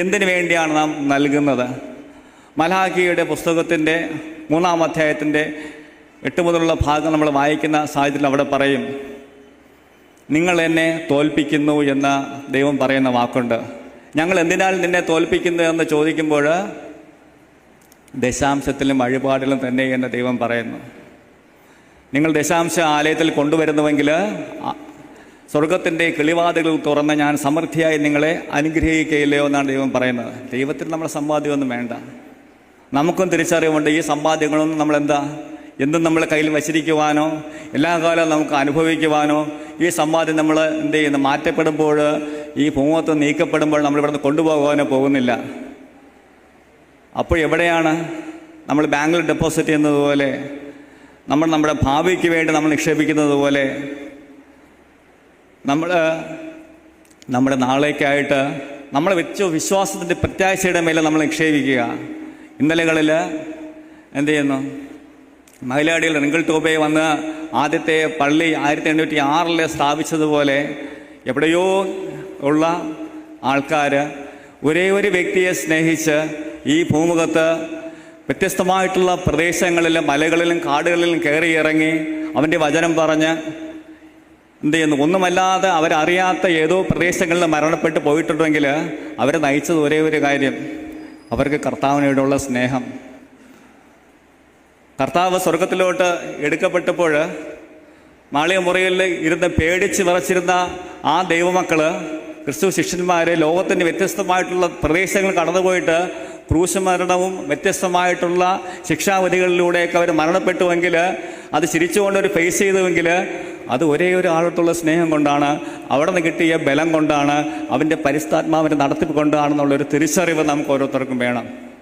എന്തിനു വേണ്ടിയാണ് നാം നൽകുന്നത്? മലാഖിയുടെ പുസ്തകത്തിൻ്റെ 3-ാം അധ്യായത്തിൻ്റെ 8 മുതലുള്ള ഭാഗം നമ്മൾ വായിക്കുന്ന സാഹചര്യത്തിൽ അവിടെ പറയും, നിങ്ങൾ എന്നെ തോൽപ്പിക്കുന്നു എന്ന് ദൈവം പറയുന്ന വാക്കുണ്ട്. ഞങ്ങൾ എന്തിനാൽ നിന്നെ തോൽപ്പിക്കുന്നു എന്ന് ചോദിക്കുമ്പോൾ ദശാംശത്തിലും വഴിപാടിലും തന്നെ എന്ന് ദൈവം പറയുന്നു. നിങ്ങൾ ദശാംശ ആലയത്തിൽ കൊണ്ടുവരുന്നുവെങ്കിൽ സ്വർഗത്തിൻ്റെ കിളിവാതിലുകൾ തുറന്ന് ഞാൻ സമൃദ്ധിയായി നിങ്ങളെ അനുഗ്രഹിക്കുകയില്ലയോ എന്നാണ് ദൈവം പറയുന്നത്. ദൈവത്തിൽ നമ്മളെ സമ്പാദ്യമൊന്നും വേണ്ട. നമുക്കും തിരിച്ചറിവുണ്ട്, ഈ സമ്പാദ്യങ്ങളൊന്നും എന്തും നമ്മളെ കയ്യിൽ വച്ചിരിക്കുവാനോ എല്ലാ കാലവും നമുക്ക് അനുഭവിക്കുവാനോ, ഈ സമ്പാദ്യം നമ്മൾ എന്ത് ചെയ്യുന്നു, മാറ്റപ്പെടുമ്പോൾ ഈ ഭൂമത്ത് നീക്കപ്പെടുമ്പോൾ നമ്മളിവിടുന്ന് കൊണ്ടുപോകാനോ പോകുന്നില്ല. അപ്പോൾ എവിടെയാണ് നമ്മൾ ബാങ്കിൽ ഡെപ്പോസിറ്റ് ചെയ്യുന്നത് പോലെ, നമ്മൾ നമ്മുടെ ഭാവിക്ക് വേണ്ടി നമ്മൾ നിക്ഷേപിക്കുന്നത് പോലെ നമ്മൾ നമ്മുടെ നാളേക്കായിട്ട് നമ്മൾ വെച്ച വിശ്വാസത്തിൻ്റെ പ്രത്യാശയുടെ മേലെ നമ്മൾ നിക്ഷേപിക്കുക. ഇന്നലകളിൽ എന്ത് ചെയ്യുന്നു, മയിലാടിയിൽ റിങ്കിൾ ടോബെ വന്ന് ആദ്യത്തെ പള്ളി 1806 സ്ഥാപിച്ചതുപോലെ എവിടെയോ ഉള്ള ആൾക്കാർ ഒരേ ഒരു വ്യക്തിയെ സ്നേഹിച്ച് ഈ ഭൂമുഖത്ത് വ്യത്യസ്തമായിട്ടുള്ള പ്രദേശങ്ങളിലും മലകളിലും കാടുകളിലും കയറി ഇറങ്ങി അവൻ്റെ വചനം പറഞ്ഞ് എന്ത് ചെയ്യുന്നു, ഒന്നുമല്ലാതെ അവരറിയാത്ത ഏതോ പ്രദേശങ്ങളിൽ മരണപ്പെട്ട് പോയിട്ടുണ്ടെങ്കിൽ അവരെ നയിച്ചത് ഒരേ ഒരു കാര്യം, അവർക്ക് കർത്താവിനോടുള്ള സ്നേഹം. കർത്താവ് സ്വർഗത്തിലോട്ട് എടുക്കപ്പെട്ടപ്പോൾ മാളിക മുറിയിൽ ഇരുന്ന് പേടിച്ച് വിറച്ചിരുന്ന ആ ദൈവമക്കൾ, ക്രിസ്തു ശിഷ്യന്മാർ ലോകത്തിൻ്റെ വ്യത്യസ്തമായിട്ടുള്ള പ്രദേശങ്ങൾ കടന്നുപോയിട്ട് ക്രൂശമരണവും വ്യത്യസ്തമായിട്ടുള്ള ശിക്ഷാവിധികളിലൂടെയൊക്കെ അവർ മരണപ്പെട്ടുവെങ്കിൽ, അത് ചിരിച്ചുകൊണ്ട് ഫേസ് ചെയ്തുവെങ്കിൽ അത് ഒരേ ഒരു ആളോട്ടുള്ള സ്നേഹം കൊണ്ടാണ്, അവിടെ നിന്ന് കിട്ടിയ ബലം കൊണ്ടാണ്, അവൻ്റെ പരിശുദ്ധാത്മാവിൻ്റെ നടത്തിപ്പ് കൊണ്ടാണെന്നുള്ളൊരു തിരിച്ചറിവ് നമുക്ക് ഓരോരുത്തർക്കും വേണം.